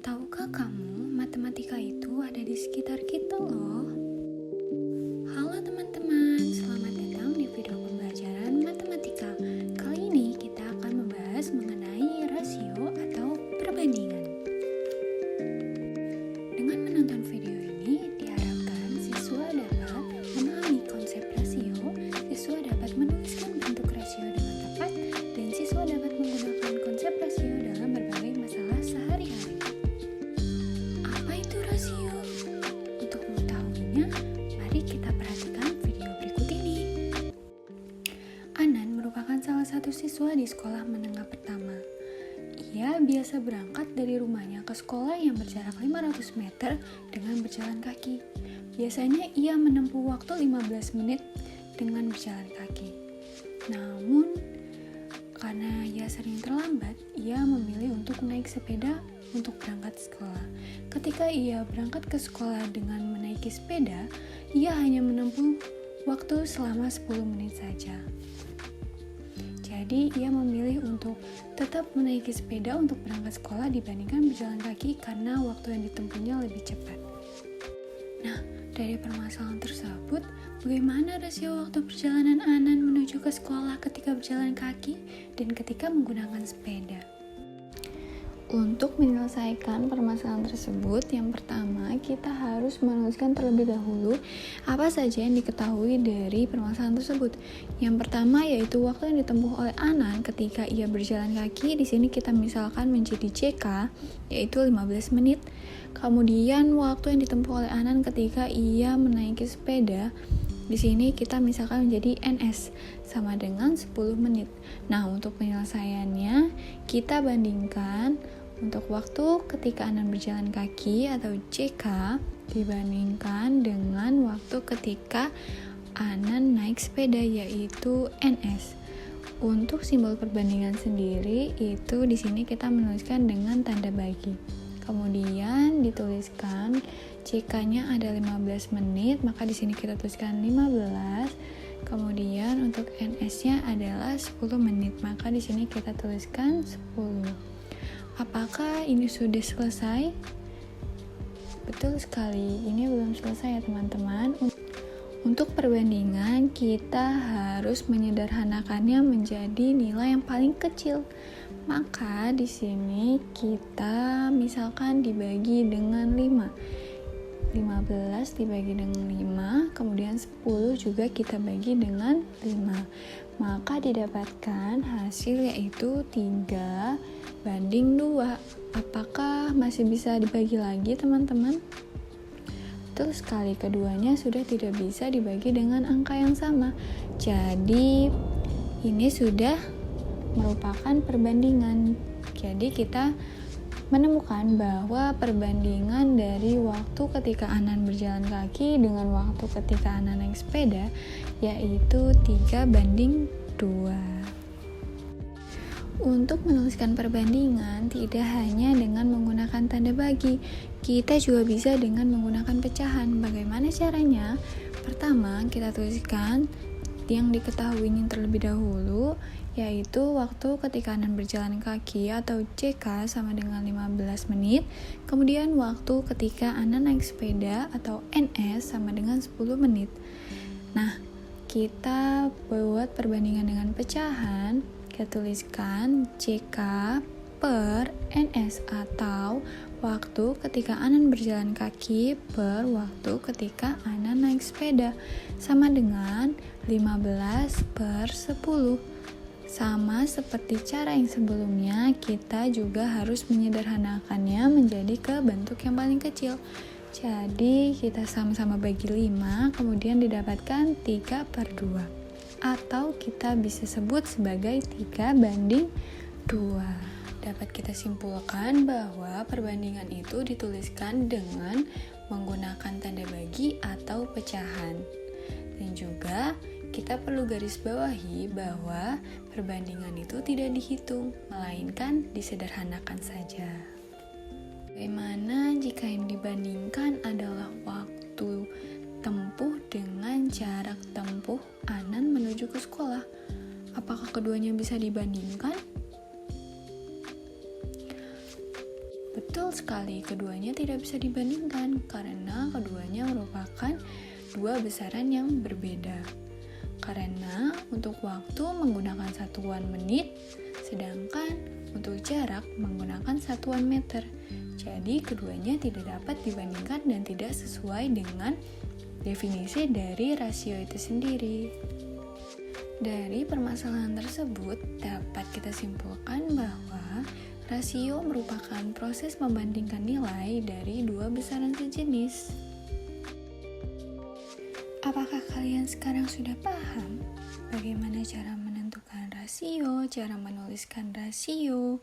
Tahukah kamu, matematika itu ada di sekitar kita loh. Halo teman-teman, selamat datang di video pembelajaran matematika. Kali ini kita akan membahas mengenai rasio atau perbandingan. Dengan menonton video ini, diharapkan siswa dapat memahami konsep rasio, siswa dapat menuliskan bentuk rasio dengan tepat, dan siswa dapat menggunakan konsep rasio dalam berbagai masalah sehari-hari. Apa itu rasio? Untuk mengetahuinya, mari kita perhatikan video berikut ini. Anan merupakan salah satu siswa di sekolah menengah pertama. Ia biasa berangkat dari rumahnya ke sekolah yang berjarak 500 meter dengan berjalan kaki. Biasanya ia menempuh waktu 15 menit dengan berjalan kaki. Namun, karena ia sering terlambat, ia memilih untuk naik sepeda untuk berangkat sekolah. Ketika ia berangkat ke sekolah dengan menaiki sepeda, ia hanya menempuh waktu selama 10 menit saja. Jadi, ia memilih untuk tetap menaiki sepeda untuk berangkat sekolah dibandingkan berjalan kaki karena waktu yang ditempuhnya lebih cepat. Nah, dari permasalahan tersebut, bagaimana rasio waktu perjalanan Anan menuju ke sekolah ketika berjalan kaki dan ketika menggunakan sepeda? Untuk menyelesaikan permasalahan tersebut, yang pertama kita harus menuliskan terlebih dahulu apa saja yang diketahui dari permasalahan tersebut. Yang pertama yaitu waktu yang ditempuh oleh Anan ketika ia berjalan kaki. Di sini kita misalkan menjadi CK, yaitu 15 menit. Kemudian waktu yang ditempuh oleh Anan ketika ia menaiki sepeda, di sini kita misalkan menjadi NS sama dengan 10 menit. Nah, untuk penyelesaiannya kita bandingkan untuk waktu ketika Anan berjalan kaki atau CK dibandingkan dengan waktu ketika Anan naik sepeda yaitu NS. Untuk simbol perbandingan sendiri itu di sini kita menuliskan dengan tanda bagi. Kemudian dituliskan CK-nya ada 15 menit, maka di sini kita tuliskan 15. Kemudian untuk NS-nya adalah 10 menit, maka di sini kita tuliskan 10. Apakah ini sudah selesai? Betul sekali, ini belum selesai ya teman-teman. Untuk perbandingan, kita harus menyederhanakannya menjadi nilai yang paling kecil. Maka di sini kita misalkan dibagi dengan 5. 15 dibagi dengan 5, kemudian 10 juga kita bagi dengan 5. Maka didapatkan hasil yaitu 3:2. Apakah masih bisa dibagi lagi teman-teman? Betul sekali, keduanya sudah tidak bisa dibagi dengan angka yang sama. Jadi ini sudah merupakan perbandingan. Jadi kita menemukan bahwa perbandingan dari waktu ketika Anan berjalan kaki dengan waktu ketika Anan naik sepeda yaitu 3:2. Untuk menuliskan perbandingan tidak hanya dengan menggunakan tanda bagi, kita juga bisa dengan menggunakan pecahan. Bagaimana caranya? Pertama, kita tuliskan yang diketahuinya terlebih dahulu, yaitu waktu ketika Anan berjalan kaki atau CK sama dengan 15 menit, kemudian waktu ketika Anan naik sepeda atau NS sama dengan 10 menit. Nah, kita buat perbandingan dengan pecahan, kita tuliskan CK per NS atau waktu ketika Anan berjalan kaki per waktu ketika Anan naik sepeda sama dengan 15 per 10. Sama seperti cara yang sebelumnya, kita juga harus menyederhanakannya menjadi ke bentuk yang paling kecil. Jadi kita sama-sama bagi 5, kemudian didapatkan 3/2. Atau kita bisa sebut sebagai 3:2. Dapat kita simpulkan bahwa perbandingan itu dituliskan dengan menggunakan tanda bagi atau pecahan. Dan juga kita perlu garis bawahi bahwa perbandingan itu tidak dihitung, melainkan disederhanakan saja. Bagaimana jika yang dibandingkan adalah waktu tempuh dengan jarak tempuh Anan menuju ke sekolah? Apakah keduanya bisa dibandingkan? Betul sekali keduanya tidak bisa dibandingkan karena keduanya merupakan dua besaran yang berbeda. Karena untuk waktu menggunakan satuan menit, sedangkan untuk jarak menggunakan satuan meter. Jadi keduanya tidak dapat dibandingkan dan tidak sesuai dengan definisi dari rasio itu sendiri. Dari permasalahan tersebut dapat kita simpulkan bahwa rasio merupakan proses membandingkan nilai dari dua besaran sejenis. Apakah kalian sekarang sudah paham bagaimana cara menentukan rasio, cara menuliskan rasio?